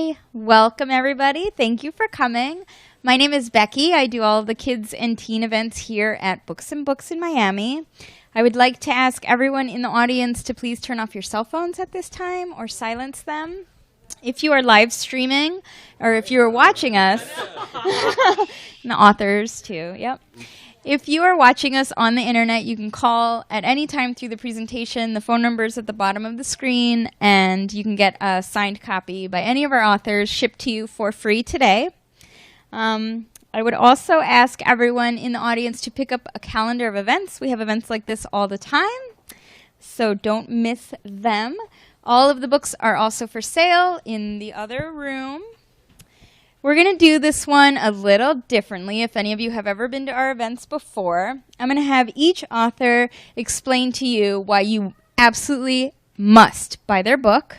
Hi, welcome everybody. Thank you for coming. My name is Becky. I do all of the kids and teen events here at Books and Books in Miami. I would like to ask everyone in the audience to please turn off your cell phones at this time or silence them. If you are live streaming or if you are watching us, and the authors too, yep. If you are watching us on the internet, you can call at any time through the presentation. The phone number is at the bottom of the screen, and you can get a signed copy by any of our authors shipped to you for free today. I would also ask everyone in the audience to pick up a calendar of events. We have events like this all the time, so don't miss them. All of the books are also for sale in the other room. We're going to do this one a little differently. If any of you have ever been to our events before, I'm going to have each author explain to you why you absolutely must buy their book.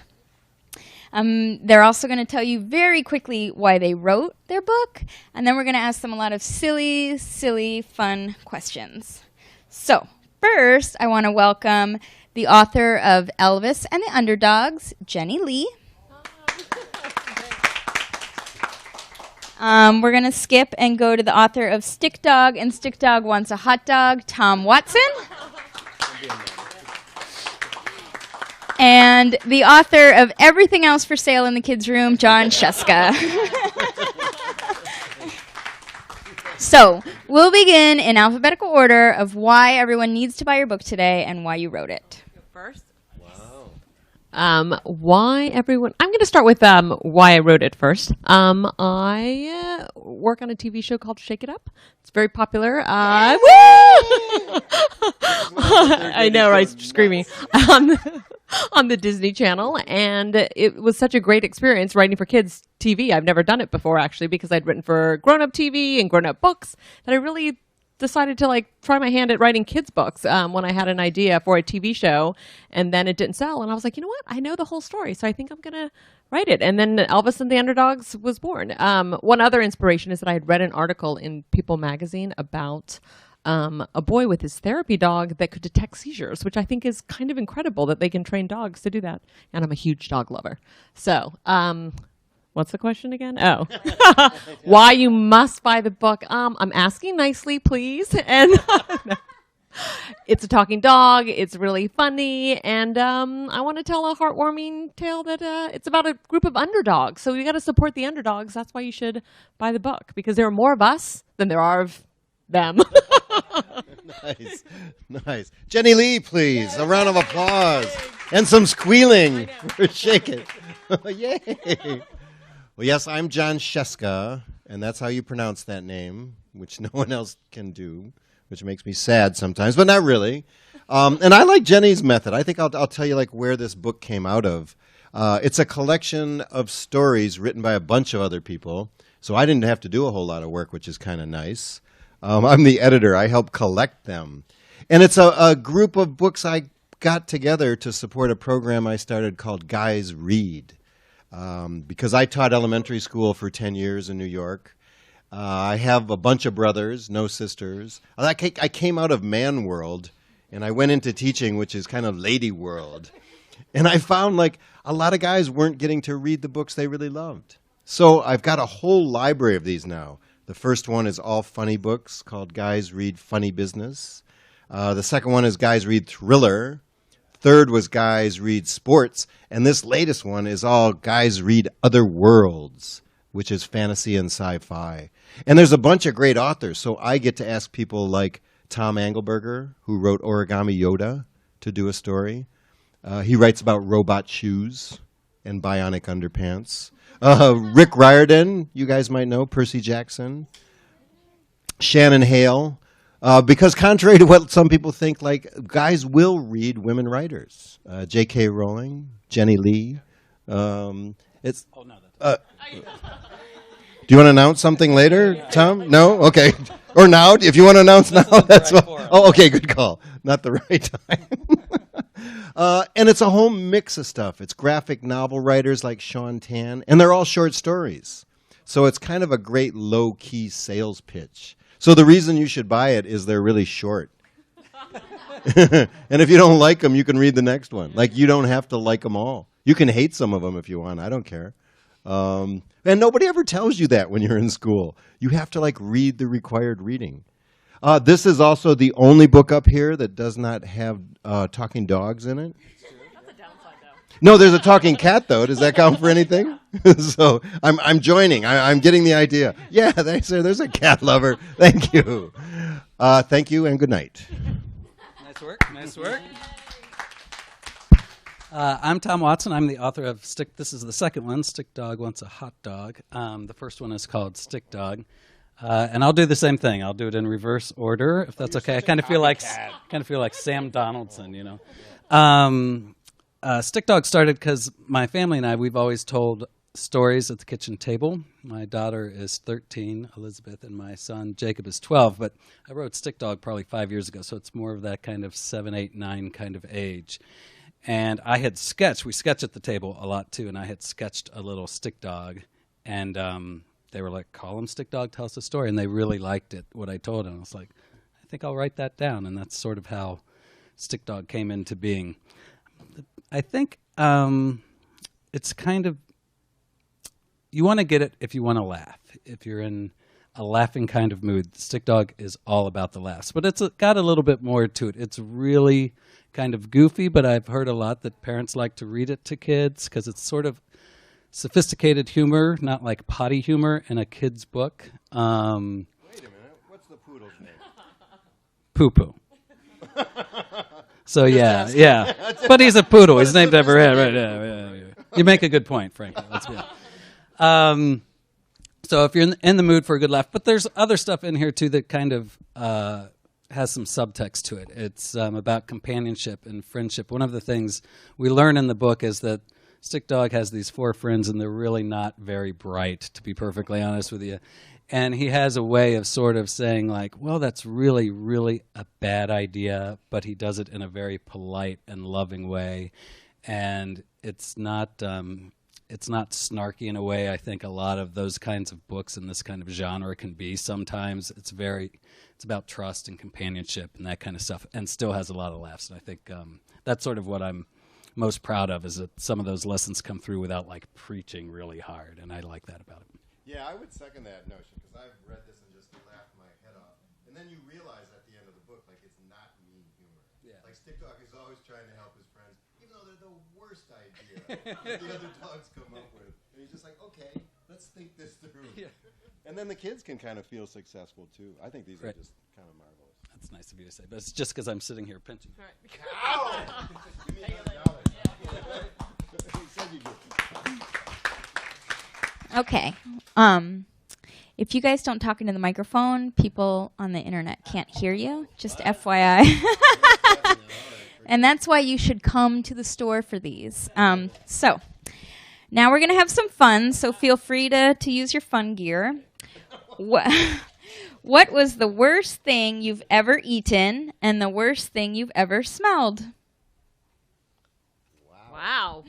They're also going to tell you very quickly why they wrote their book, and then we're going to ask them a lot of silly, fun questions. So first, I want to welcome the author of Elvis and the Underdogs, Jenny Lee. We're going to skip and go to the author of Stick Dog and Stick Dog Wants a Hot Dog, Tom Watson. And the author of Everything Else for Sale in the Kids' Room, John Sheska. So, we'll begin in alphabetical order of why everyone needs to buy your book today and why you wrote it. First? Why everyone? I'm going to start with why I wrote it first. I work on a TV show called Shake It Up. It's very popular. Woo! I know, right? Screaming. On the Disney Channel, and it was such a great experience writing for kids TV. I've never done it before, actually, because I'd written for grown-up TV and grown-up books, that I really decided to try my hand at writing kids books when I had an idea for a TV show, and then it didn't sell, and I was like, you know what? I know the whole story, so I think I'm going to write it. And then Elvis and the Underdogs was born. One other inspiration is that I had read an article in People magazine about a boy with his therapy dog that could detect seizures, which I think is kind of incredible that they can train dogs to do that. And I'm a huge dog lover. So, what's the question again? Oh, why you must buy the book. I'm asking nicely, please. And it's a talking dog. It's really funny. And I want to tell a heartwarming tale that it's about a group of underdogs. So you got to support the underdogs. That's why you should buy the book, because there are more of us than there are of them. Nice. Jenny Lee, please. A round of applause. And some squealing for Shake It. Yay. Well, yes, I'm John Sheska, and that's how you pronounce that name, which no one else can do, which makes me sad sometimes, but not really. And I like Jenny's method. I think I'll tell you where this book came out of. It's a collection of stories written by a bunch of other people, so I didn't have to do a whole lot of work, which is kind of nice. I'm the editor. I help collect them. And it's a group of books I got together to support a program I started called Guys Read. Because I taught elementary school for 10 years in New York. I have a bunch of brothers, no sisters. I came out of man world, and I went into teaching, which is kind of lady world. And I found a lot of guys weren't getting to read the books they really loved. So I've got a whole library of these now. The first one is all funny books called Guys Read Funny Business. The second one is Guys Read Thriller. Third was Guys Read Sports. And this latest one is all Guys Read Other Worlds, which is fantasy and sci-fi. And there's a bunch of great authors, so I get to ask people like Tom Engelberger, who wrote Origami Yoda, to do a story. He writes about robot shoes and bionic underpants. Rick Riordan, you guys might know, Percy Jackson. Shannon Hale. Because contrary to what some people think, guys will read women writers. J.K. Rowling, Jenny Lee. Do you want to announce something later, Tom? No? Okay. Or now, if you want to announce now, that's what. Oh, okay, good call. Not the right time. And it's a whole mix of stuff. It's graphic novel writers like Sean Tan, and they're all short stories. So it's kind of a great low-key sales pitch. So the reason you should buy it is they're really short. And if you don't like them, you can read the next one. You don't have to like them all. You can hate some of them if you want. I don't care. And nobody ever tells you that when you're in school. You have to like read the required reading. This is also the only book up here that does not have talking dogs in it. That's a downside, though. No, there's a talking cat, though. Does that count for anything? So I'm joining. I'm getting the idea. Yeah, thanks, sir. There's a cat lover. Thank you. Thank you and good night. Nice work. Nice work. I'm Tom Watson. I'm the author of Stick. This is the second one, Stick Dog Wants a Hot Dog. The first one is called Stick Dog. And I'll do the same thing. I'll do it in reverse order, if that's okay. I kind of feel like Sam Donaldson, you know. Stick Dog started because my family and I, we've always told stories at the kitchen table. My daughter is 13, Elizabeth, and my son Jacob is 12. But I wrote Stick Dog probably 5 years ago, so it's more of that kind of 7, 8, 9 kind of age. And I had sketched. We sketch at the table a lot too, and I had sketched a little stick dog, and they were like, "Call him Stick Dog, tell us a story," and they really liked it, what I told them. I was like, "I think I'll write that down," and that's sort of how Stick Dog came into being. I think it's kind of, you want to get it if you want to laugh. If you're in a laughing kind of mood, Stick Dog is all about the laughs. But it's got a little bit more to it. It's really kind of goofy, but I've heard a lot that parents like to read it to kids because it's sort of sophisticated humor, not like potty humor in a kid's book. Wait a minute. What's the poodle's name? Poo-poo. So yeah. But he's a poodle. He's named after him. Right, yeah. You make a good point, Frank. Let's be honest. So if you're in the mood for a good laugh, but there's other stuff in here too that kind of has some subtext to it. It's about companionship and friendship. One of the things we learn in the book is that Stick Dog has these 4 friends, and they're really not very bright, to be perfectly honest with you. And he has a way of sort of saying, like, well, that's really, really a bad idea, but he does it in a very polite and loving way. And it's not snarky in a way I think a lot of those kinds of books in this kind of genre can be. Sometimes it's about trust and companionship and that kind of stuff, and still has a lot of laughs. And I think that's sort of what I'm most proud of, is that some of those lessons come through without like preaching really hard, and I like that about it. Yeah, I would second that notion, because I've read this and just laughed my head off. And then you realize at the end of the book, like, it's not mean humor. Yeah. Like, Stick Dog is always trying to help his friends, even though they're the worst idea that the other dogs come up with. And he's just like, okay, let's think this through. Yeah. And then the kids can kind of feel successful, too. I think these are just kind of marvelous. That's nice of you to say, but it's just because I'm sitting here pinching. Right. Ow! Give me $100. He said you did. Okay. If you guys don't talk into the microphone, people on the internet can't hear you. Just FYI. And that's why you should come to the store for these. So now we're going to have some fun, so feel free to use your fun gear. What was the worst thing you've ever eaten and the worst thing you've ever smelled? Wow.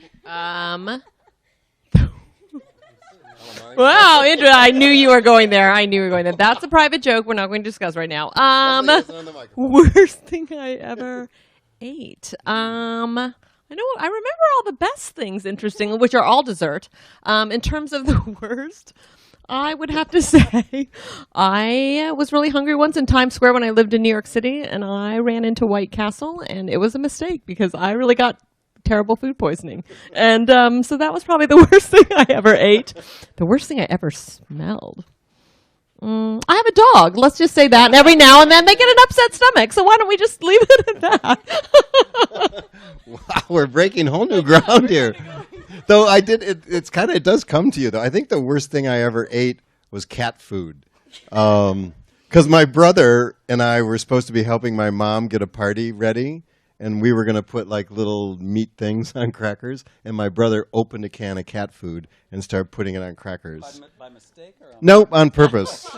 Wow, I knew you were going there. That's a private joke we're not going to discuss right now. Worst thing I ever ate. I remember all the best things, interesting, which are all dessert. In terms of the worst, I would have to say I was really hungry once in Times Square when I lived in New York City, and I ran into White Castle, and it was a mistake because I really got terrible food poisoning. And so that was probably the worst thing I ever ate. The worst thing I ever smelled. I have a dog. Let's just say that. And every now and then they get an upset stomach. So why don't we just leave it at that? Wow, we're breaking whole new ground here. Though it does come to you, though. I think the worst thing I ever ate was cat food. Because my brother and I were supposed to be helping my mom get a party ready. And we were going to put like little meat things on crackers. And my brother opened a can of cat food and started putting it on crackers. By mistake? Or Nope, on purpose.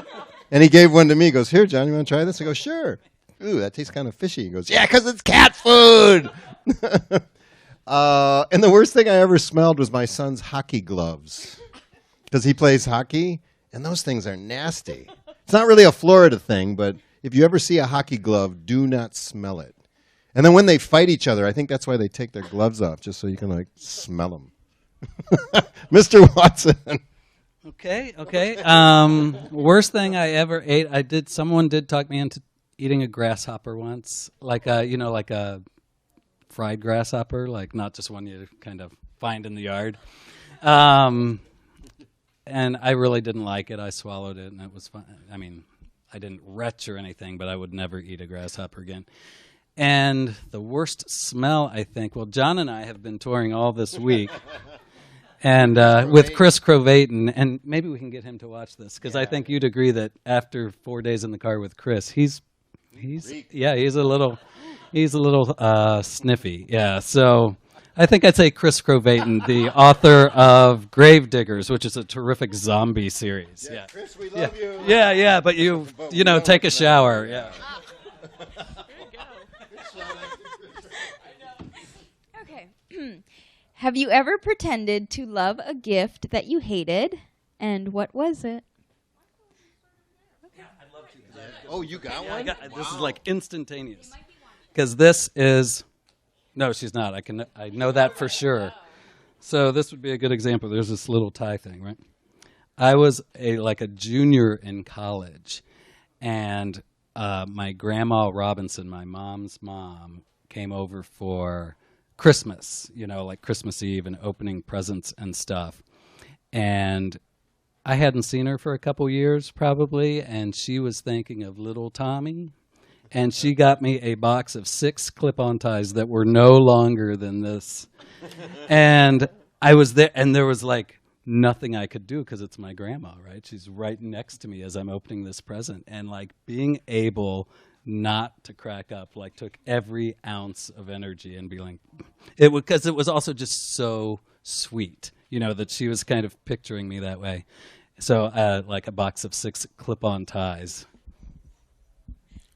And he gave one to me. He goes, "Here, John, you want to try this?" I go, "Sure." "Ooh, that tastes kind of fishy." He goes, "Yeah, because it's cat food." And the worst thing I ever smelled was my son's hockey gloves. Because he plays hockey, and those things are nasty. It's not really a Florida thing, but if you ever see a hockey glove, do not smell it. And then when they fight each other, I think that's why they take their gloves off, just so you can, like, smell them. Mr. Watson. Okay. Worst thing I ever ate. Someone did talk me into eating a grasshopper once, like a fried grasshopper, like not just one you kind of find in the yard. And I really didn't like it. I swallowed it, and it was fine. I mean, I didn't retch or anything, but I would never eat a grasshopper again. And the worst smell, I think. Well, John and I have been touring all this week. And with Chris Crovaton, and maybe we can get him to watch this, because I think you'd agree that after 4 days in the car with Chris, he's a little sniffy. Yeah, so I think I'd say Chris Crovaton, the author of Gravediggers, which is a terrific zombie series. Yeah, Chris, we love you. Yeah, but you take a shower. Yeah. Okay. Have you ever pretended to love a gift that you hated, and what was it? Oh, you got one? This is like instantaneous. Because this is, no, she's not. I know that for sure. So this would be a good example. There's this little tie thing, right? I was a junior in college, and my grandma Robinson, my mom's mom, came over for Christmas, like Christmas Eve and opening presents and stuff. And I hadn't seen her for a couple years probably, and she was thinking of little Tommy. And she got me a box of 6 clip-on ties that were no longer than this. And I was there, and there was like nothing I could do because it's my grandma, right? She's right next to me as I'm opening this present. And like being able not to crack up, like took every ounce of energy and be like, because it was also just so sweet, that she was kind of picturing me that way. So like a box of 6 clip-on ties.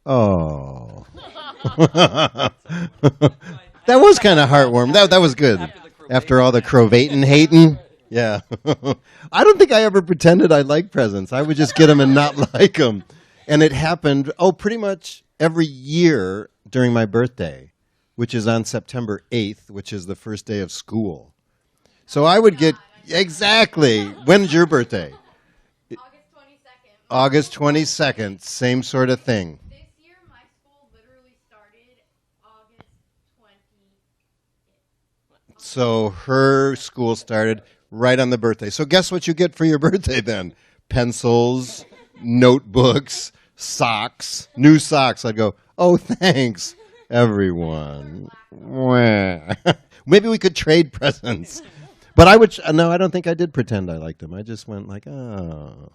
Oh. That was kind of heartwarming. That was good. After all the Crovaton hating. Yeah. I don't think I ever pretended I liked presents. I would just get them and not like them. And it happened, pretty much every year during my birthday, which is on September 8th, which is the first day of school. So I would get, exactly. When's your birthday? August 22nd. August 22nd, same sort of thing. This year, my school literally started August 20th. So her school started right on the birthday. So guess what you get for your birthday then? Pencils, notebooks, socks, new socks. I'd go, oh, thanks, everyone. Maybe we could trade presents. But I would, no, I don't think I did pretend I liked them. I just went like, oh.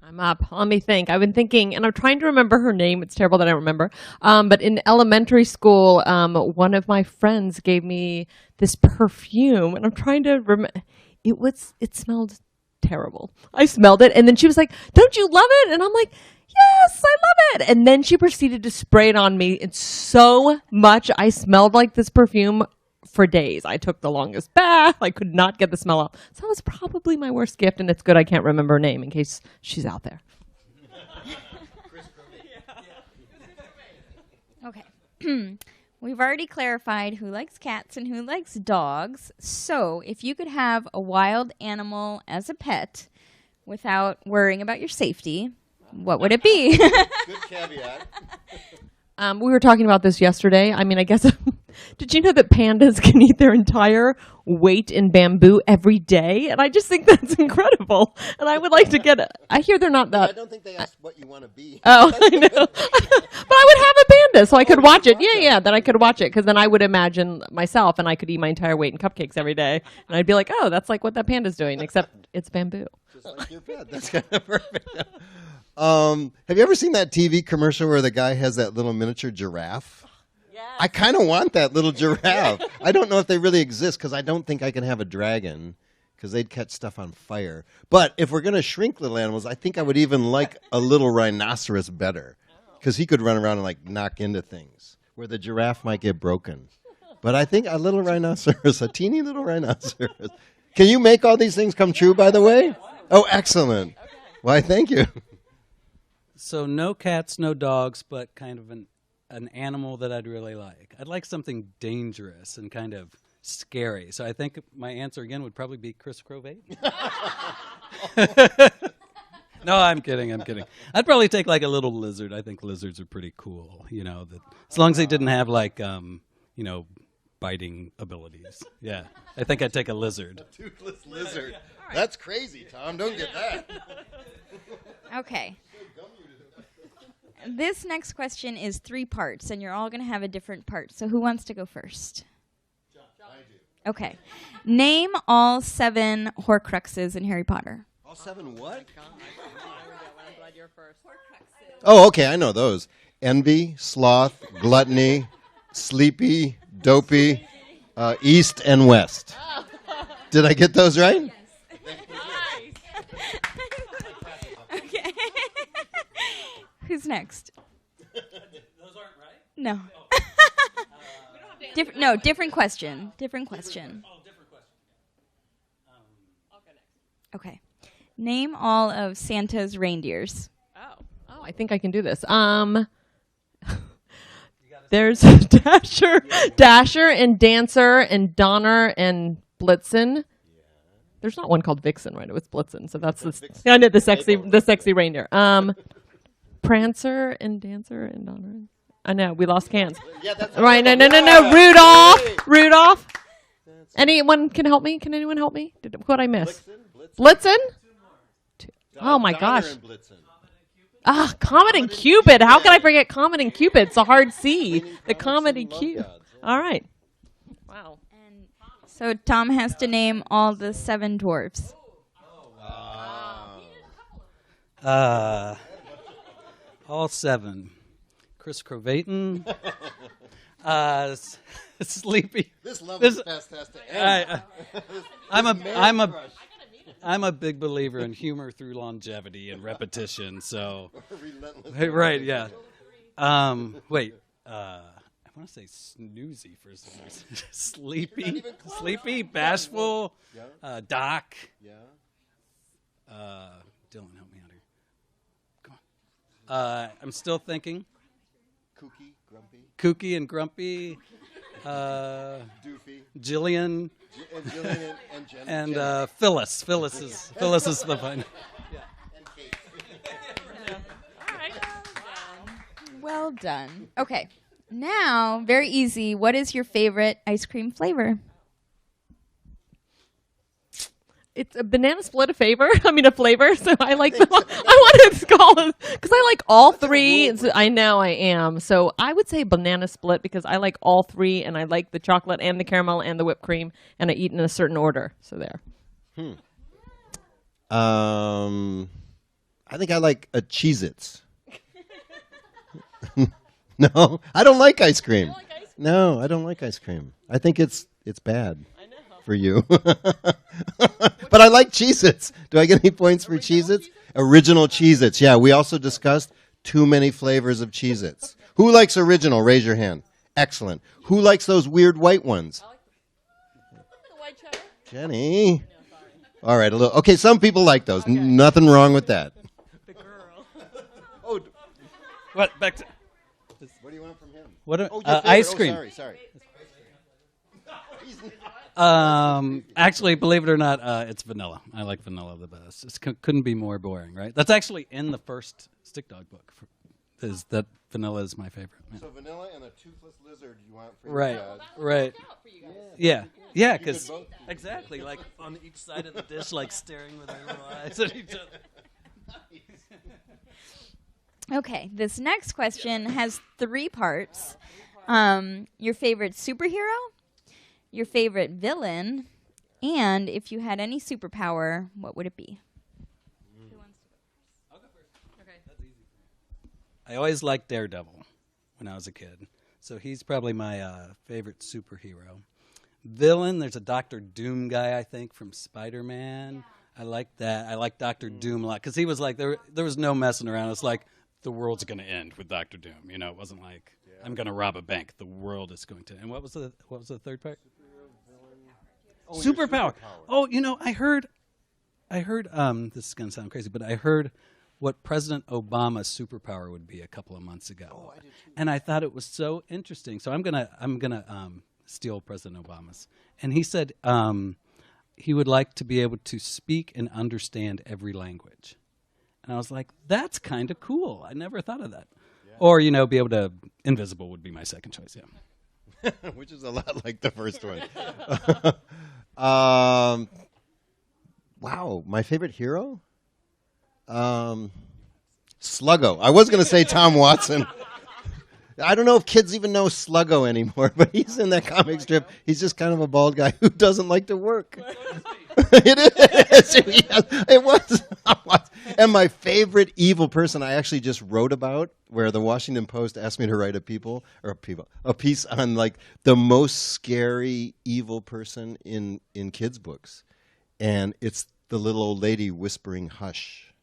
I'm up. Let me think. I've been thinking, and I'm trying to remember her name. It's terrible that I don't remember. But in elementary school, one of my friends gave me this perfume, and I'm trying to remember. It smelled terrible. I smelled it, and then she was like, "Don't you love it?" And I'm like, "Yes, I love it." And then she proceeded to spray it on me. It's so much. I smelled like this perfume for days. I took the longest bath. I could not get the smell out. So that was probably my worst gift, and it's good I can't remember her name in case she's out there. Okay. We've already clarified who likes cats and who likes dogs. So if you could have a wild animal as a pet without worrying about your safety, what would it be? Good caveat. We were talking about this yesterday. I mean, I guess, did you know that pandas can eat their entire weight in bamboo every day? And I just think that's incredible. And I would like to get I hear they're not that. I don't think they asked what you want to be. Oh, I know. But I would have a panda so I could watch it. Yeah, then I could watch it because then I would imagine myself and I could eat my entire weight in cupcakes every day. And I'd be like, oh, that's like what that panda's doing, except it's bamboo. Just like your pet. That's kind of perfect. Have you ever seen that TV commercial where the guy has that little miniature giraffe? Yes. I kind of want that little giraffe. I don't know if they really exist because I don't think I can have a dragon because they'd catch stuff on fire. But if we're going to shrink little animals, I think I would even like a little rhinoceros better because he could run around and like knock into things where the giraffe might get broken. But I think a little rhinoceros, a teeny little rhinoceros. Can you make all these things come true, by the way? Oh, excellent. Why, thank you. So no cats, no dogs, but kind of an animal that I'd really like. I'd like something dangerous and kind of scary. So I think my answer again would probably be Chris Crovaton. No, I'm kidding. I'd probably take like a little lizard. I think lizards are pretty cool. As long as they didn't have like, biting abilities. Yeah, I think I'd take a lizard. A toothless lizard. That's crazy, Tom. Don't get that. Okay. This next question is 3 parts, and you're all going to have a different part. So who wants to go first? John. I do. Okay. Name all 7 Horcruxes in Harry Potter. All 7 what? Oh, okay. I know those. Envy, sloth, gluttony, sleepy, dopey, east and west. Did I get those right? Yes. Okay. Who's next? Those aren't right? No. Different question. Different question. Oh, different question. I'll go next. Okay. Name all of Santa's reindeers. Oh, I think I can do this. There's Dasher and Dancer and Donner and Blitzen. There's not one called Vixen, right? It was Blitzen, so that's the sexy reindeer. Prancer and Dancer and Donner. I know we lost cans. Yeah, that's Right? No. Rudolph. Anyone can help me? Can anyone help me? What I miss? Blitzen. Oh my gosh. Comet and Cupid. How can I forget Comet and Cupid? It's a hard C. The comedy Q. All right. Wow. And so Tom has to name all the 7 dwarves. All 7. Chris Crovaton. Sleepy. This level test has to end. I'm a big believer in humor through longevity and repetition. So, Relentless. right, yeah. Wait. I want to say snoozy for some reason. Sleepy, bashful, Doc. Yeah. Dylan, help me out here. Come on. I'm still thinking. Kooky and grumpy. Doofy. Jillian. Jillian and Jen. And Phyllis. Phyllis is the fun. Yeah. And Kate. All right. Well done. Okay. Now, very easy. What is your favorite ice cream flavor? It's a banana split a flavor. So I like them. I want to call it because I like all 3. I know I am. So I would say banana split because I like all 3, and I like the chocolate and the caramel and the whipped cream, and I eat in a certain order. So there. I think I like a Cheez-Its. No, I don't like ice cream. No, I don't like ice cream. I think it's bad for you. But I like Cheez-Its. Do I get any points for Cheez-Its? Original Cheez-Its. Yeah, we also discussed too many flavors of Cheez-Its. Who likes original? Raise your hand. Excellent. Who likes those weird white ones? Jenny. All right, a little. Okay, some people like those. Okay. Nothing wrong with that. The girl. Oh. What? Back to. What do you want from him? What? Ice cream. Sorry. Actually, believe it or not, it's vanilla. I like vanilla the best. It couldn't be more boring, right? That's actually in the first Stick Dog book. Is that vanilla is my favorite. Yeah. So vanilla and a toothless lizard you want for your dad. Right. Yeah, because exactly, like on each side of the dish, like staring with their little eyes at each other. Okay, this next question has 3 parts. Your favorite superhero, your favorite villain, and if you had any superpower, what would it be? Who wants to go first? I'll go first. Okay. That's easy. I always liked Daredevil when I was a kid, so he's probably my favorite superhero. Villain, there's a Dr. Doom guy, I think, from Spider-Man. Yeah. I like that. I like Dr. Doom a lot because he was like, there was no messing around. It's like the world's going to end with Dr. Doom. You know, it wasn't like I'm going to rob a bank. The world is going to. And what was the third part? Superpower. Oh, you know, I heard. This is going to sound crazy, but I heard what President Obama's superpower would be a couple of months ago, and I thought it was so interesting. So I'm gonna steal President Obama's. And he said he would like to be able to speak and understand every language. And I was like, that's kind of cool. I never thought of that. Yeah. Or, be able to, invisible would be my second choice, yeah. Which is a lot like the first one. Wow, my favorite hero? Sluggo. I was going to say Tom Watson. I don't know if kids even know Sluggo anymore, but he's in that comic strip. He's just kind of a bald guy who doesn't like to work. It is. It was. And my favorite evil person I actually just wrote about, where the Washington Post asked me to write a piece on like the most scary evil person in kids' books. And it's the little old lady whispering hush.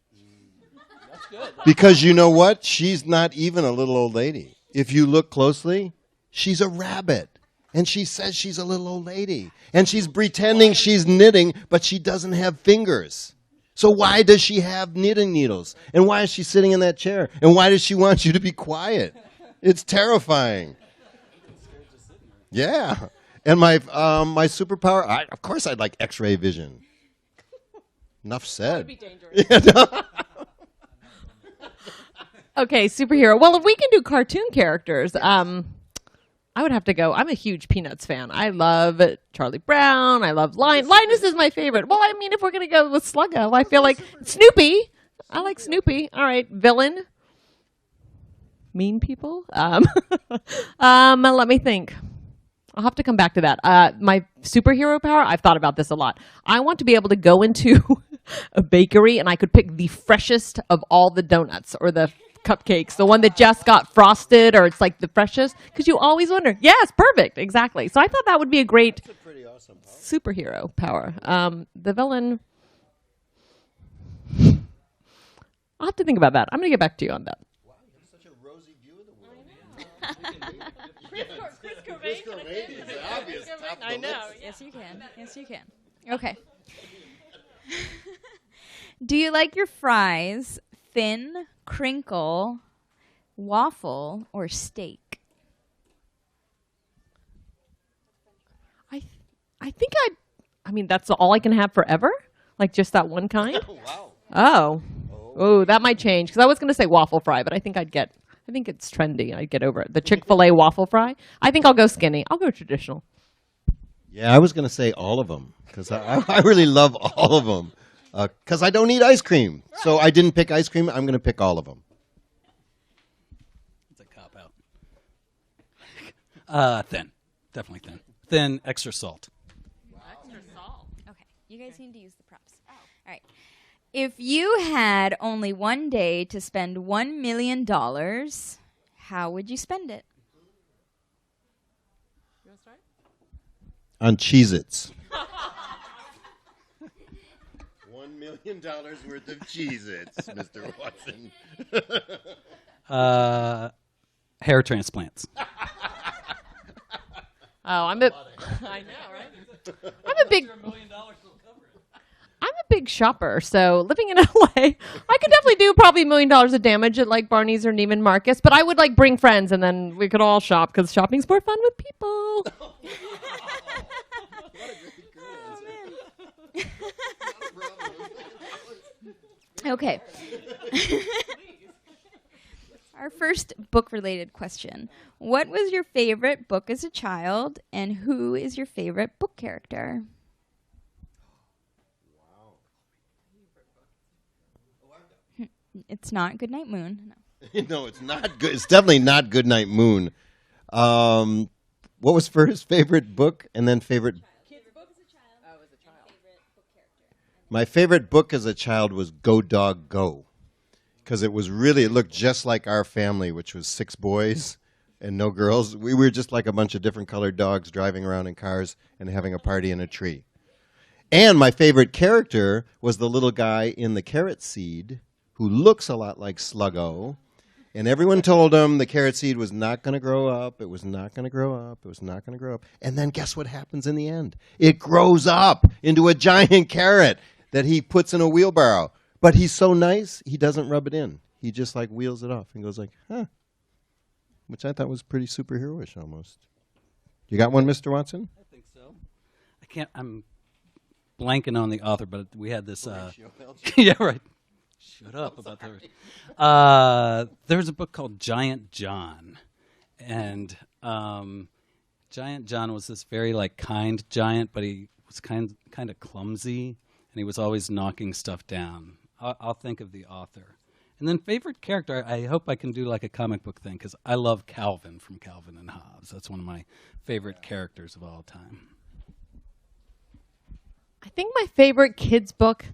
That's good. Because you know what? She's not even a little old lady. If you look closely, she's a rabbit. And she says she's a little old lady. And she's pretending she's knitting, but she doesn't have fingers. So why does she have knitting needles? And why is she sitting in that chair? And why does she want you to be quiet? It's terrifying. Yeah. And my superpower, of course I'd like X-ray vision. Enough said. That would be dangerous. Yeah, no. Okay, superhero. Well, if we can do cartoon characters, I would have to go. I'm a huge Peanuts fan. I love Charlie Brown. I love Linus is my favorite. Well, I mean, if we're going to go with Sluggo, I feel like Snoopy. I like Snoopy. All right, villain. Mean people. Let me think. I'll have to come back to that. My superhero power, I've thought about this a lot. I want to be able to go into a bakery and I could pick the freshest of all the donuts or the cupcakes, the one that just got frosted or it's like the freshest, because you always wonder. Yes, perfect, exactly. So I thought that would be a great Awesome power. Superhero power. The villain, I'll have to think about that. I'm going to get back to you on that. Wow, you have such a rosy view of the world. Chris Cobain is obvious. I know. Yes, you can. Yes, you can. Okay. Do you like your fries thin, crinkle, waffle, or steak? I think I mean, that's all I can have forever? Like just that one kind? Wow. Oh, that might change. Because I was going to say waffle fry, but I think it's trendy. I'd get over it. The Chick-fil-A waffle fry. I think I'll go skinny. I'll go traditional. Yeah, I was going to say all of them because I really love all of them because I don't eat ice cream. So I didn't pick ice cream. I'm going to pick all of them. It's a cop-out. Thin. Definitely thin. Thin, extra salt. Wow. Extra salt. Okay, you guys need to use the props. Oh. All right. If you had only one day to spend $1 million, how would you spend it? You want to start? On Cheez-Its. $1 million worth of Cheez-Its, Mr. Watson. Hair transplants. Oh, I know, right? I'm a big shopper, so living in LA, I could definitely do probably $1 million of damage at like Barney's or Neiman Marcus, but I would like bring friends and then we could all shop because shopping's more fun with people. Okay. Our first book-related question. What was your favorite book as a child, and who is your favorite book character? Wow. It's not Goodnight Moon. No. No, it's not good. It's definitely not Goodnight Moon. What was first? Favorite book, and then favorite... Kids book as a child. Oh, as a child. Favorite book character. My favorite book as a child was Go Dog Go. Because it looked just like our family, which was 6 boys and no girls. We were just like a bunch of different colored dogs driving around in cars and having a party in a tree. And my favorite character was the little guy in the carrot seed who looks a lot like Sluggo. And everyone told him the carrot seed was not going to grow up. It was not going to grow up. It was not going to grow up. And then guess what happens in the end? It grows up into a giant carrot that he puts in a wheelbarrow. But he's so nice, he doesn't rub it in. He just like wheels it off and goes like, huh. Which I thought was pretty superhero-ish almost. You got one, Mr. Watson? I think so. I'm blanking on the author, but we had this. Yeah, right. Shut up about that. There's a book called Giant John, and Giant John was this very kind giant, but he was kind of clumsy, and he was always knocking stuff down. I'll think of the author. And then favorite character, I hope I can do like a comic book thing, because I love Calvin from Calvin and Hobbes. That's one of my favorite characters of all time. I think my favorite kids book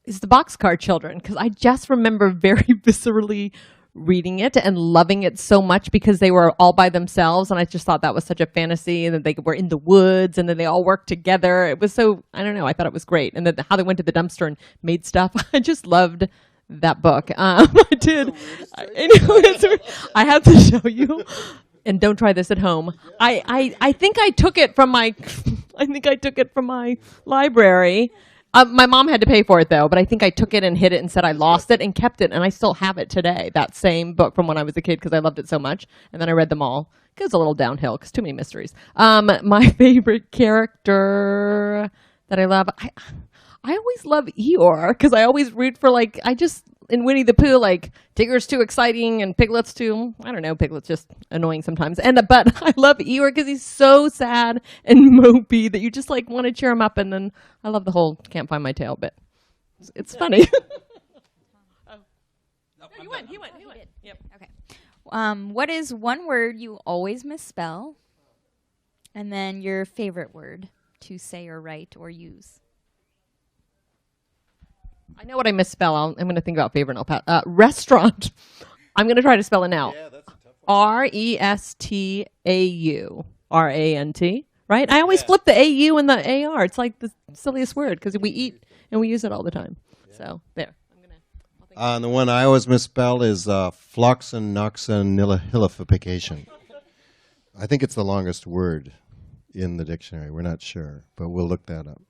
is the Boxcar Children, because I just remember very viscerally reading it and loving it so much because they were all by themselves, and I just thought that was such a fantasy, and that they were in the woods and then they all worked together. It was so, I don't know, I thought it was great. And then how they went to the dumpster and made stuff. I just loved that book. I did. I have to show you. And don't try this at home. I think I took it from my library. My mom had to pay for it, though, but I think I took it and hid it and said I lost it and kept it, and I still have it today, that same book from when I was a kid, because I loved it so much. And then I read them all. It goes a little downhill because too many mysteries. My favorite character that I love, I always love Eeyore, because I always root for, in Winnie the Pooh, Tigger's too exciting and Piglet's too, I don't know, Piglet's just annoying sometimes. But I love Eeyore because he's so sad and mopey that you just want to cheer him up. And then I love the whole can't find my tail bit. It's funny. He went. Yep. Okay. What is one word you always misspell? And then your favorite word to say or write or use? I know what I misspell. I'm going to think about favorite and I'll pass. Restaurant. I'm going to try to spell it now. Yeah, that's a tough Restau. Rant, right? I always flip the AU and the AR. It's like the silliest word because we eat and we use it all the time. Yeah. So there. The one I always misspell is floxinoxanilification. I think it's the longest word in the dictionary. We're not sure, but we'll look that up.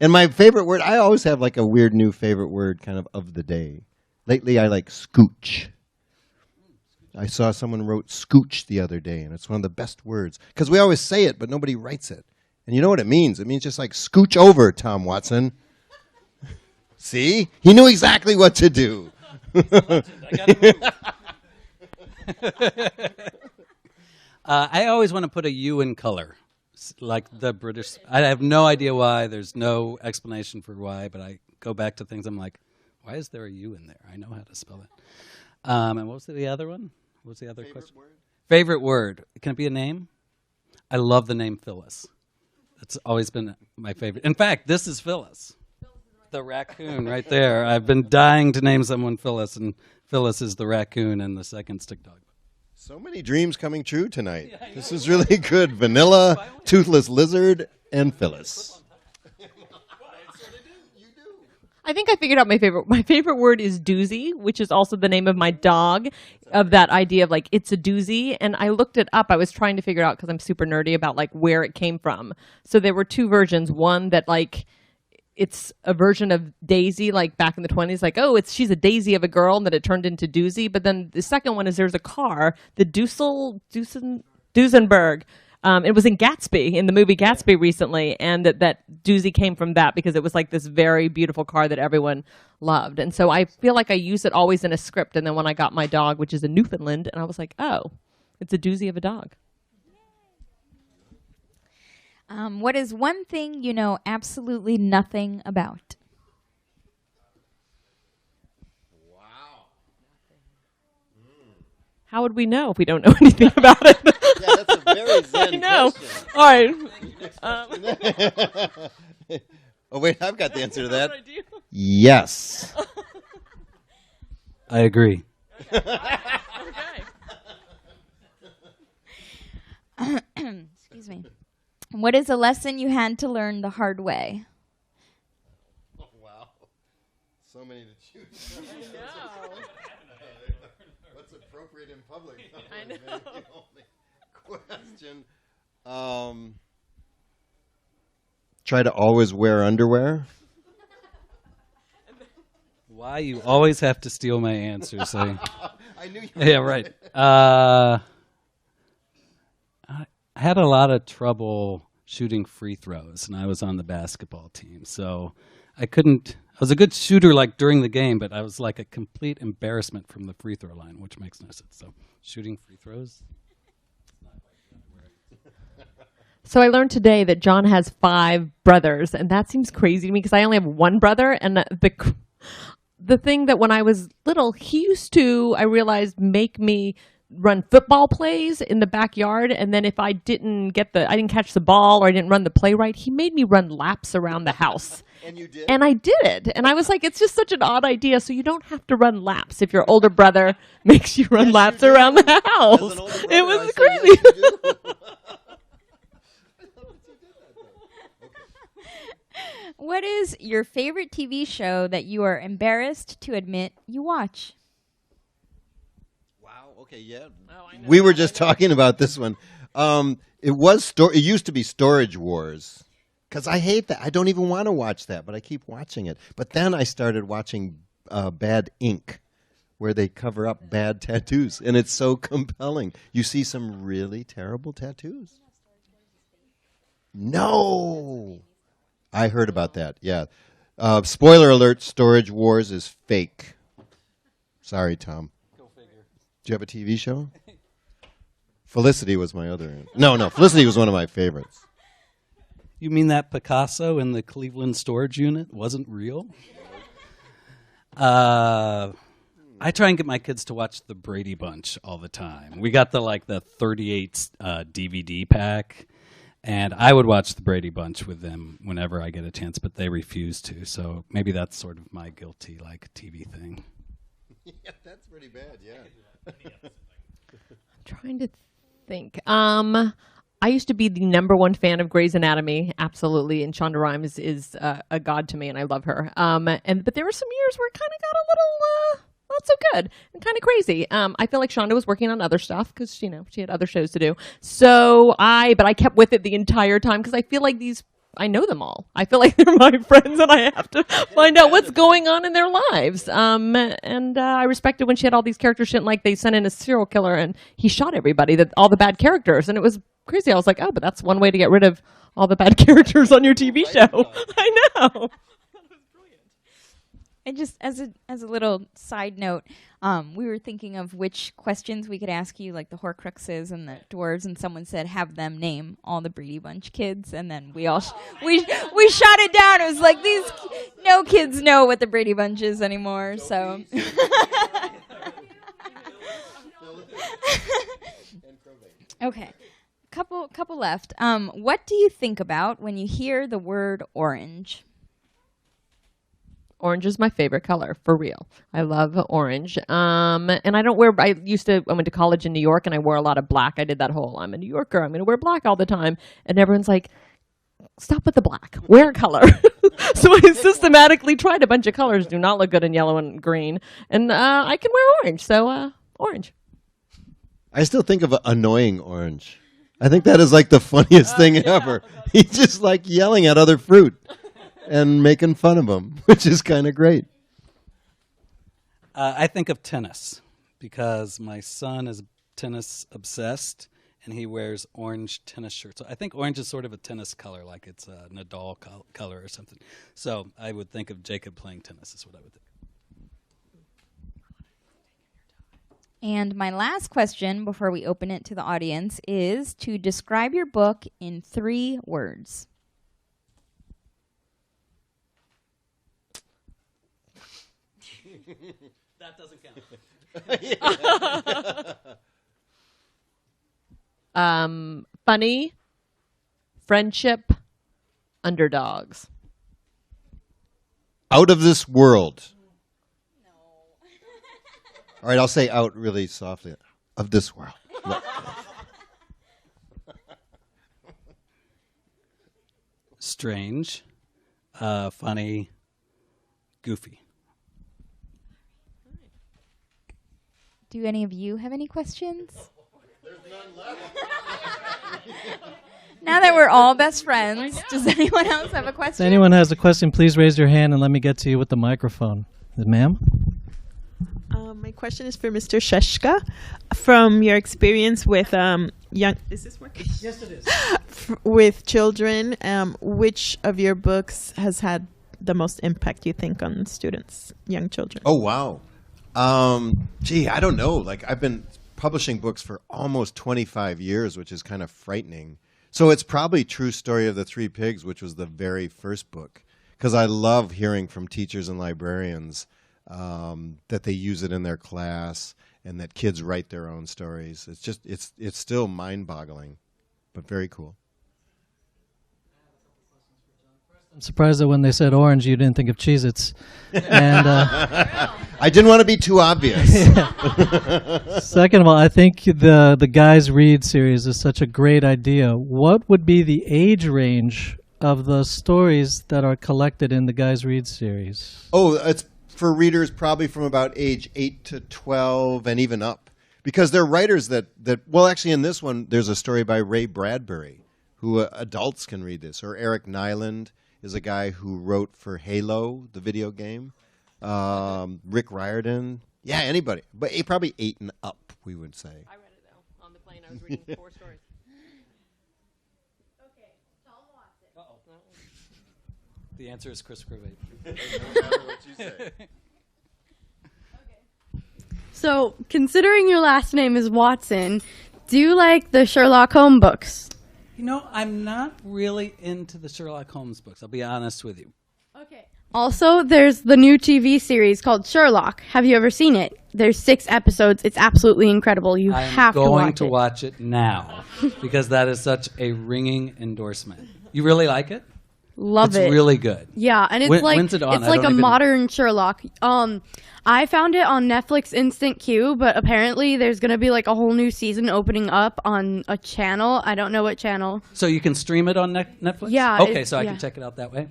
And my favorite word, I always have a weird new favorite word kind of the day. Lately, I like scooch. I saw someone wrote scooch the other day, and it's one of the best words. Because we always say it, but nobody writes it. And you know what it means? It means just scooch over, Tom Watson. See? He knew exactly what to do. I always want to put a U in color. Like the British, I have no idea why. There's no explanation for why, but I go back to things. I'm like, why is there a U in there? I know how to spell it. And what was the other one? What was the other question? Favorite word. Can it be a name? I love the name Phyllis. It's always been my favorite. In fact, this is Phyllis, the raccoon right there. I've been dying to name someone Phyllis, and Phyllis is the raccoon in the second Stick Dog. So many dreams coming true tonight. Yeah, this is really good. Vanilla, Toothless Lizard, and Phyllis. I think I figured out my favorite. My favorite word is doozy, which is also the name of my dog, of that idea of it's a doozy. And I looked it up. I was trying to figure out, because I'm super nerdy, about where it came from. So there were two versions. One that it's a version of Daisy, back in the 20s, she's a daisy of a girl, and that it turned into doozy. But then the second one is there's a car, the Duesenberg. It was in Gatsby, in the movie Gatsby recently, and that doozy came from that because it was this very beautiful car that everyone loved. And so I feel I use it always in a script. And then when I got my dog, which is a Newfoundland, and I was oh, it's a doozy of a dog. What is one thing you know absolutely nothing about? Wow. How would we know if we don't know anything about it? Yeah, that's a very zen I know. question. All right. Oh, wait, I've got the answer to that. What do I do? Yes. I agree. Excuse me. What is a lesson you had to learn the hard way? Oh, wow. So many to choose from. I know. What's appropriate in public? I know. The only question. Try to always wear underwear. Why you always have to steal my answers? I knew you were Yeah, right. I had a lot of trouble shooting free throws, and I was on the basketball team. So I was a good shooter like during the game, but I was like a complete embarrassment from the free throw line, which makes no sense. So shooting free throws. So I learned today that John has 5 brothers, and that seems crazy to me because I only have one brother. And the thing that when I was little, he used to, I realized, make me run football plays in the backyard, and then if I didn't catch the ball or I didn't run the play right, he made me run laps around the house. And you did? And I did it. And I was like, it's just such an odd idea. So you don't have to run laps if your older brother makes you run laps around the house. It was crazy. What is your favorite TV show that you are embarrassed to admit you watch? Wow. Okay. Yeah. We were just talking about this one. It used to be Storage Wars, because I hate that. I don't even want to watch that, but I keep watching it. But then I started watching Bad Ink, where they cover up bad tattoos, and it's so compelling. You see some really terrible tattoos. No. I heard about that, yeah. Spoiler alert, Storage Wars is fake. Sorry, Tom. Go figure. Do you have a TV show? Felicity was my other. No, Felicity was one of my favorites. You mean that Picasso in the Cleveland storage unit wasn't real? I try and get my kids to watch the Brady Bunch all the time. We got the 38 DVD pack. And I would watch the Brady Bunch with them whenever I get a chance, but they refuse to. So maybe that's sort of my guilty TV thing. Yeah, that's pretty bad, yeah. I'm trying to think. I used to be the #1 fan of Grey's Anatomy, absolutely, and Shonda Rhimes is a god to me, and I love her. But there were some years where it kind of got a little not so good and kind of crazy. I feel like Shonda was working on other stuff because she had other shows to do. So but I kept with it the entire time because I feel like I know them all. I feel like they're my friends, and I have to find out what's going on in their lives. I respected when she had all these characters like they sent in a serial killer and he shot everybody, all the bad characters, and it was crazy. I was like, oh, but that's one way to get rid of all the bad characters on your TV show. I know. And just as a little side note, we were thinking of which questions we could ask you, like the Horcruxes and the dwarves, and someone said have them name all the Brady Bunch kids, and then we all we shot it down. It was like no kids know what the Brady Bunch is anymore. So. Okay, couple left. What do you think about when you hear the word orange? Orange is my favorite color, for real. I love orange. And I went to college in New York and I wore a lot of black. I did that whole, I'm a New Yorker, I'm going to wear black all the time. And everyone's like, stop with the black, wear color. So I systematically tried a bunch of colors, do not look good in yellow and green. And I can wear orange, so orange. I still think of annoying orange. I think that is like the funniest thing ever. He's just like yelling at other fruit and making fun of them, which is kind of great. I think of tennis because my son is tennis obsessed and he wears orange tennis shirts. So I think orange is sort of a tennis color, like it's a Nadal color or something. So I would think of Jacob playing tennis is what I would think. And my last question before we open it to the audience is to describe your book in 3 words. That doesn't count. Funny, friendship, underdogs. Out of this world. No. All right, I'll say out really softly. Of this world. Strange, funny, goofy. Do any of you have any questions? There's none left. Now that we're all best friends, does anyone else have a question? If anyone has a question, please raise your hand and let me get to you with the microphone. Ma'am? My question is for Mr. Sheshka. From your experience with young. Is this working? Yes, it is. With children, which of your books has had the most impact, you think, on students, young children? Oh, wow. I don't know. Like, I've been publishing books for almost 25 years, which is kind of frightening. So it's probably True Story of the Three Pigs, which was the very first book, because I love hearing from teachers and librarians that they use it in their class and that kids write their own stories. It's just, it's still mind-boggling, but very cool. I'm surprised that when they said orange, you didn't think of Cheez-Its. And I didn't want to be too obvious. second of all, I think the Guys Read series is such a great idea. What would be the age range of the stories that are collected in the Guys Read series? Oh, it's for readers probably from about age 8 to 12 and even up. Because they're writers that well, actually in this one, there's a story by Ray Bradbury, who adults can read this. Or Eric Nyland is a guy who wrote for Halo, the video game. Rick Riordan. Yeah, anybody. But probably 8 and up, we would say. I read it, though, on the plane. I was reading 4 stories. Okay, Tom Watson. The answer is Chris Crovaton. No matter what you say. So, considering your last name is Watson, do you like the Sherlock Holmes books? You know, I'm not really into the Sherlock Holmes books. I'll be honest with you. Okay. Also, there's the new TV series called Sherlock. Have you ever seen it? There's 6 episodes. It's absolutely incredible. You have to watch it. I'm going to watch it now because that is such a ringing endorsement. You really like it? Love it. It's really good. Yeah, and it's When's it on? It's like a modern Sherlock. I found it on Netflix Instant Queue, but apparently there's going to be like a whole new season opening up on a channel. I don't know what channel. So you can stream it on Netflix? Yeah. Okay, so I can check it out that way.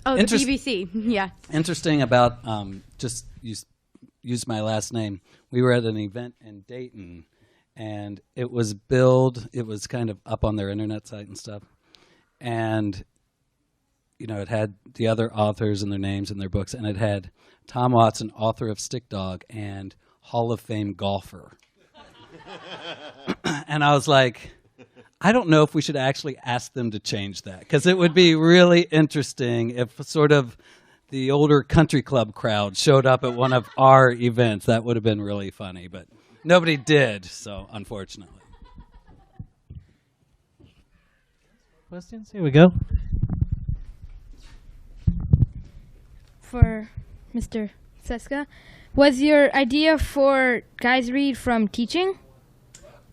Oh, the BBC. Yeah. Interesting about just use my last name. We were at an event in Dayton, and it was billed. It was kind of up on their internet site and stuff, and you know, it had the other authors and their names and their books, and it had Tom Watson, author of Stick Dog and Hall of Fame golfer. And I was like, I don't know if we should actually ask them to change that, because it would be really interesting if sort of the older country club crowd showed up at one of our events. That would have been really funny, but nobody did, so unfortunately. Questions? Here we go. For Mr. Seska, was your idea for Guys Read from teaching?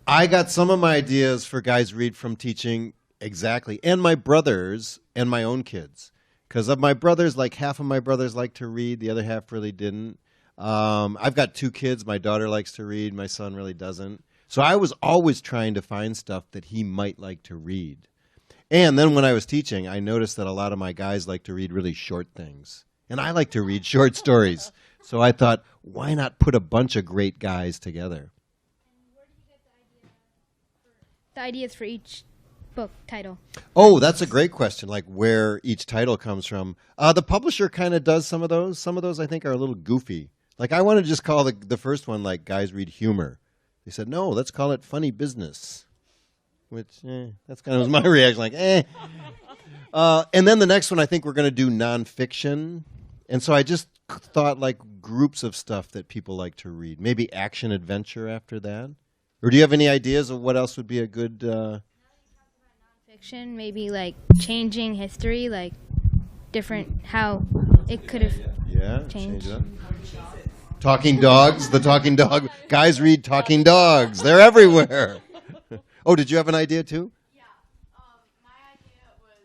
I got some of my ideas for Guys Read from teaching, exactly, and my brothers and my own kids. Because of my brothers, like half of my brothers like to read, the other half really didn't. I've got 2 kids. My daughter likes to read. My son really doesn't. So I was always trying to find stuff that he might like to read. And then when I was teaching, I noticed that a lot of my guys like to read really short things. And I like to read short stories. So I thought, why not put a bunch of great guys together? The ideas for each book title. Oh, that's a great question, like where each title comes from. The publisher kind of does some of those. Some of those I think are a little goofy. Like I wanted to just call the first one like Guys Read Humor. They said, no, let's call it Funny Business. Which, that's kind of was my reaction, like, and then the next one I think we're going to do nonfiction. And so I just thought like groups of stuff that people like to read. Maybe action adventure after that. Or do you have any ideas of what else would be a good... Fiction, maybe like changing history, like different, how it could have changed. Change it up. Talking dogs, the talking dog. Guys read talking dogs. They're everywhere. Oh, did you have an idea too? Yeah. My idea was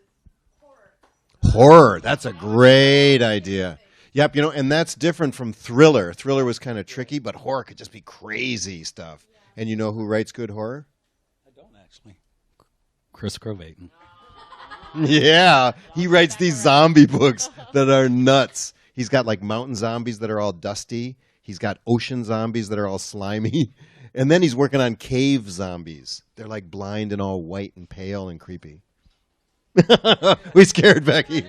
horror. Horror. That's a great idea. Yep, you know, and that's different from thriller. Thriller was kind of tricky, but horror could just be crazy stuff. And you know who writes good horror? I don't actually. Chris Crovaton. Yeah, he writes these zombie books that are nuts. He's got like mountain zombies that are all dusty. He's got ocean zombies that are all slimy. And then he's working on cave zombies. They're like blind and all white and pale and creepy. We scared Becky.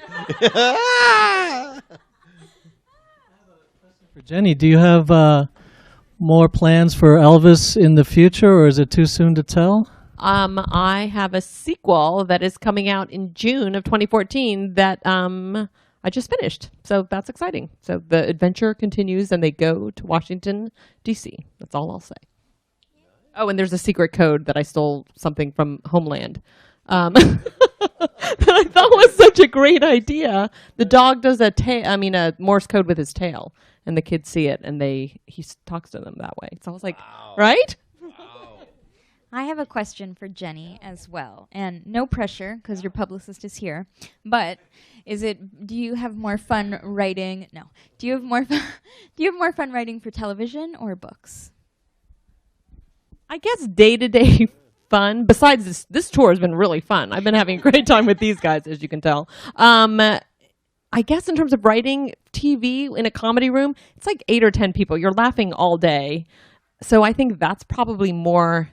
For Jenny, do you have more plans for Elvis in the future, or is it too soon to tell? I have a sequel that is coming out in June of 2014 that I just finished. So that's exciting. So the adventure continues and they go to Washington, D.C. That's all I'll say. Oh, and there's a secret code that I stole something from Homeland. That I thought was such a great idea. The dog does a Morse code with his tail, and the kids see it, and he talks to them that way. So I was like, wow. Right? Wow. I have a question for Jenny as well, and no pressure because your publicist is here. But do you have more fun writing? No. Do you have more fun writing for television or books? I guess day-to-day fun. Besides this tour has been really fun. I've been having a great time with these guys, as you can tell. I guess in terms of writing TV in a comedy room, it's like 8 or 10 people. You're laughing all day. So I think that's probably more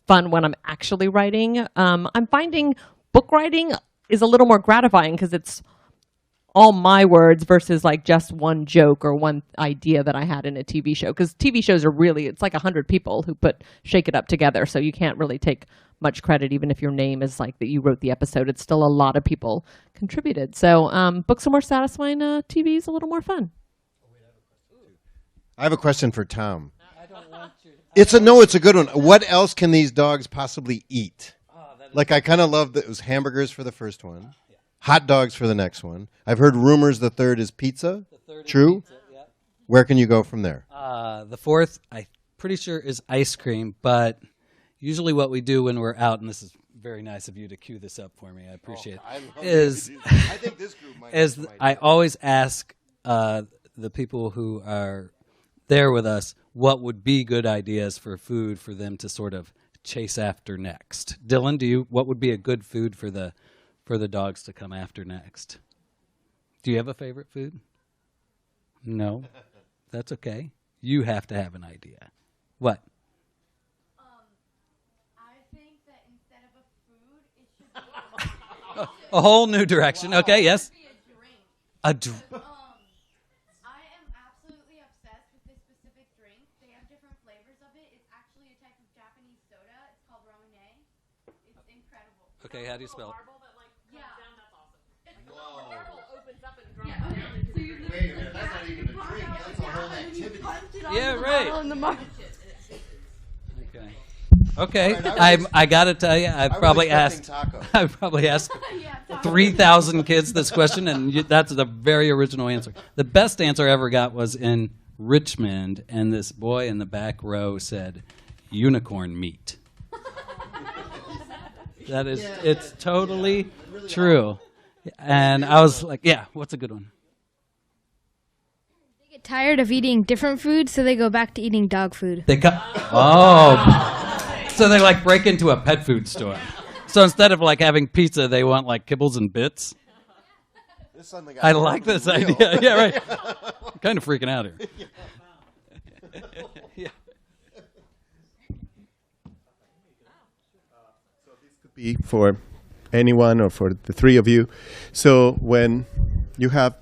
fun when I'm actually writing. I'm finding book writing is a little more gratifying because it's all my words versus like just one joke or one idea that I had in a TV show. Because TV shows are it's like 100 people who Shake It Up together. So you can't really take much credit, even if your name is like that you wrote the episode. It's still a lot of people contributed. So books are more satisfying. TV is a little more fun. I have a question for Tom. It's a good one. What else can these dogs possibly eat? Like I kind of love that it was hamburgers for the first one. Hot dogs for the next one. I've heard rumors the third is pizza. True? Is pizza, yeah. Where can you go from there? The fourth, I'm pretty sure, is ice cream. But usually what we do when we're out, and this is very nice of you to cue this up for me, I appreciate it, is I think this group might have some I ideas. always ask the people who are there with us what would be good ideas for food for them to sort of chase after next. Dylan, what would be a good food for the dogs to come after next? Do you have a favorite food? No? That's okay. You have to have an idea. What? I think that instead of a food, it should be A whole new direction. Wow. Okay, yes? a drink. A drink. I am absolutely obsessed with this specific drink. They have different flavors of it. It's actually a type of Japanese soda. It's called Romaine. It's incredible. Okay, how do you spell it? Wait a minute, that's not even a drink. That's a whole activity. Yeah, right. In the market. Okay. Okay. All right, I got to tell you, I've probably asked 3,000 kids this question, and that's the very original answer. The best answer I ever got was in Richmond, and this boy in the back row said, unicorn meat. That is, it's totally true. And I was like, yeah, what's a good one? They get tired of eating different food, so they go back to eating dog food. So they like break into a pet food store. So instead of like having pizza, they want like kibbles and bits. I like this idea. Yeah, right. I'm kind of freaking out here. Yeah. Be for anyone or for the three of you. So when you have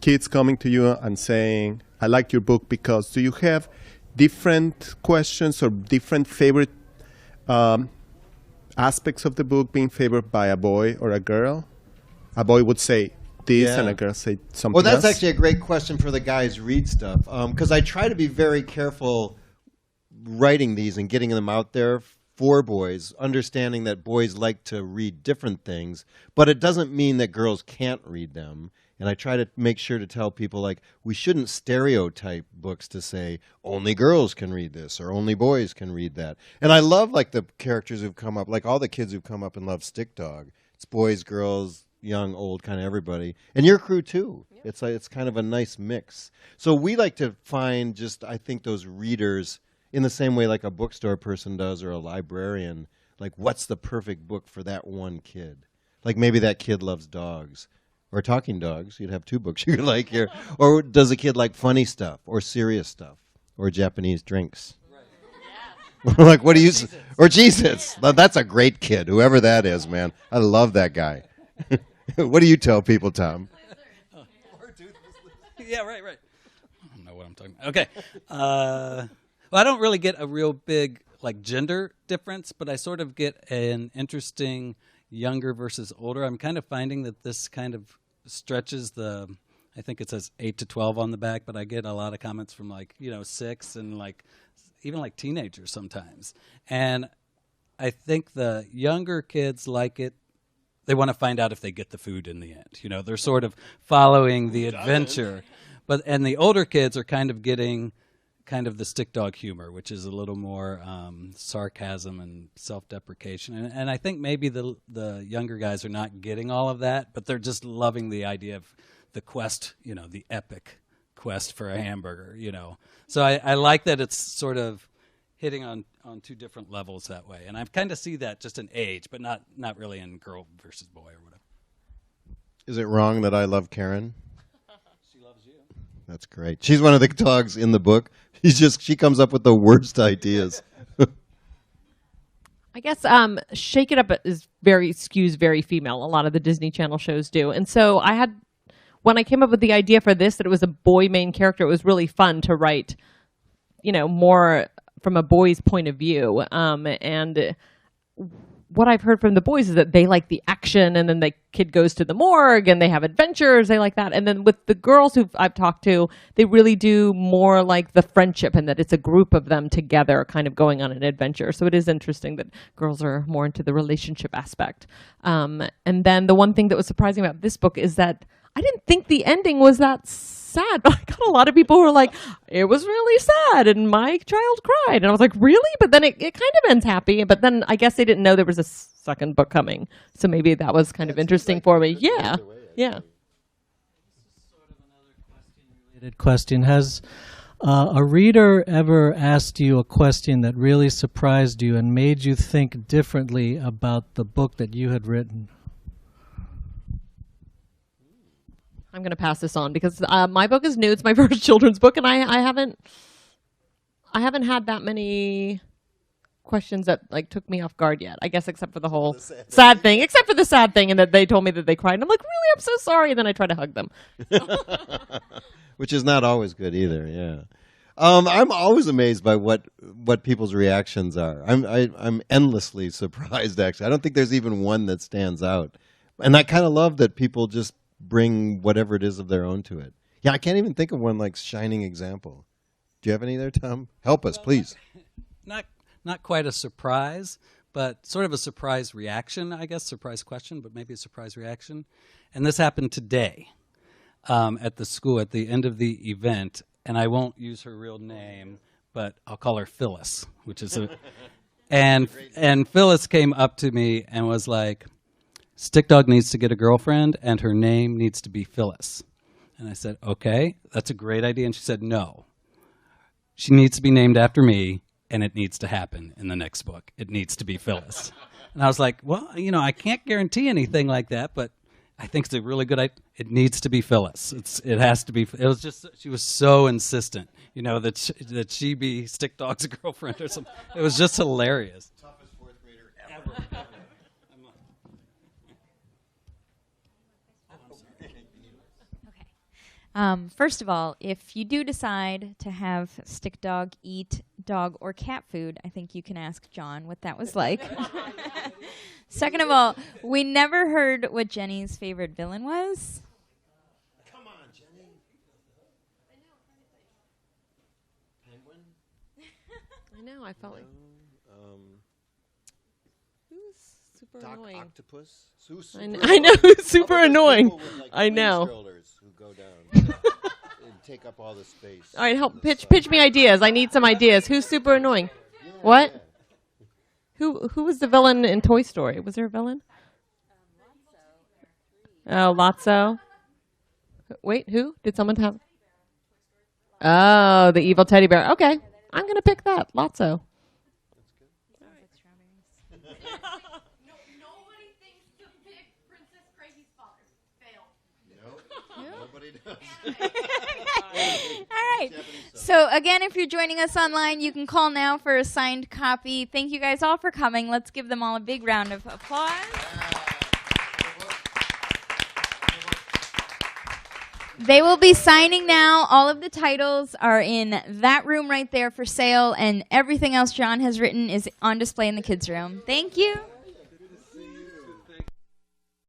kids coming to you and saying, I like your book because, do you have different questions or different favorite aspects of the book being favored by a boy or a girl? A boy would say this and a girl say something Well, that's else. actually a great question for the guys read stuff. Because I try to be very careful writing these and getting them out there for boys, understanding that boys like to read different things, but it doesn't mean that girls can't read them. And I try to make sure to tell people, like, we shouldn't stereotype books to say only girls can read this or only boys can read that. And I love, like, the characters who've come up, like all the kids who've come up and love Stick Dog. It's boys, girls, young, old, kind of everybody. And your crew, too. Yep. It's kind of a nice mix. So we like to find just, I think, those readers in the same way like a bookstore person does or a librarian. Like, what's the perfect book for that one kid? Like, maybe that kid loves dogs. Or talking dogs. You'd have two books you like here. Or does a kid like funny stuff or serious stuff or Japanese drinks? Right. Like, what do you... Or Jesus. That's a great kid, whoever that is, man. I love that guy. What do you tell people, Tom? Yeah, right. I don't know what I'm talking about. Okay. Well, I don't really get a real big like gender difference, but I sort of get an interesting younger versus older. I'm kind of finding that this kind of stretches the, I think it says 8 to 12 on the back, but I get a lot of comments from like, 6 and like even like teenagers sometimes. And I think the younger kids like it. They want to find out if they get the food in the end. They're sort of following the adventure. And the older kids are kind of getting kind of the stick dog humor, which is a little more sarcasm and self-deprecation. And I think maybe the younger guys are not getting all of that, but they're just loving the idea of the quest, the epic quest for a hamburger, So I like that it's sort of hitting on two different levels that way. And I kind of see that just in age, but not really in girl versus boy or whatever. Is it wrong that I love Karen? She loves you. That's great. She's one of the dogs in the book. She comes up with the worst ideas. I guess Shake It Up skews very female. A lot of the Disney Channel shows do. And so when I came up with the idea for this, that it was a boy main character, it was really fun to write, more from a boy's point of view. And what I've heard from the boys is that they like the action, and then the kid goes to the morgue and they have adventures. They like that. And then with the girls who I've talked to, they really do more like the friendship, and that it's a group of them together kind of going on an adventure. So it is interesting that girls are more into the relationship aspect. And then the one thing that was surprising about this book is that I didn't think the ending was that sad, but I got a lot of people who were like, it was really sad and my child cried. And I was like, really? But then it kind of ends happy. But then I guess they didn't know there was a second book coming. So maybe that was kind of interesting for me. Yeah. Yeah. Sort of another related question. Has a reader ever asked you a question that really surprised you and made you think differently about the book that you had written? I'm going to pass this on because my book is new. It's my first children's book, and I haven't had that many questions that like took me off guard yet. I guess except for the whole sad thing, except for the sad thing, and that they told me that they cried. And I'm like, really, I'm so sorry. And then I try to hug them, which is not always good either. Yeah, I'm always amazed by what people's reactions are. I'm endlessly surprised. Actually, I don't think there's even one that stands out, and I kind of love that people just bring whatever it is of their own to it. Yeah, I can't even think of one like shining example. Do you have any there, Tom? Help us, please. Not quite a surprise, but sort of a surprise reaction, I guess. Surprise question, but maybe a surprise reaction. And this happened today at the school at the end of the event. And I won't use her real name, but I'll call her Phyllis, which is and Phyllis came up to me and was like, Stick Dog needs to get a girlfriend, and her name needs to be Phyllis. And I said, okay, that's a great idea. And she said, no. She needs to be named after me, and it needs to happen in the next book. It needs to be Phyllis. And I was like, well, I can't guarantee anything like that, but I think it's a really good idea. It needs to be Phyllis. It has to be. It was just, she was so insistent, that she be Stick Dog's girlfriend or something. It was just hilarious. Toughest fourth grader ever. First of all, if you do decide to have Stick Dog eat dog or cat food, I think you can ask John what that was like. Second of all, we never heard what Jenny's favorite villain was. Come on, Jenny. Penguin? I know, I felt like... Who's super annoying? Octopus? I know, who's super annoying. With, I know. Who go down and take up all the space. All right, pitch me ideas. I need some ideas. Who's super annoying? Yeah, what? Yeah. Who was the villain in Toy Story? Was there a villain? Oh, Lotso. Wait, who? Did someone have? Oh, the evil teddy bear. Okay, I'm going to pick that. Lotso. Nobody thinks to pick Princess Crazy's father. Fail. Nobody does. All right. So again, if you're joining us online, you can call now for a signed copy. Thank you guys all for coming. Let's give them all a big round of applause. They will be signing now. All of the titles are in that room right there for sale, and everything else John has written is on display in the kids' room. Thank you.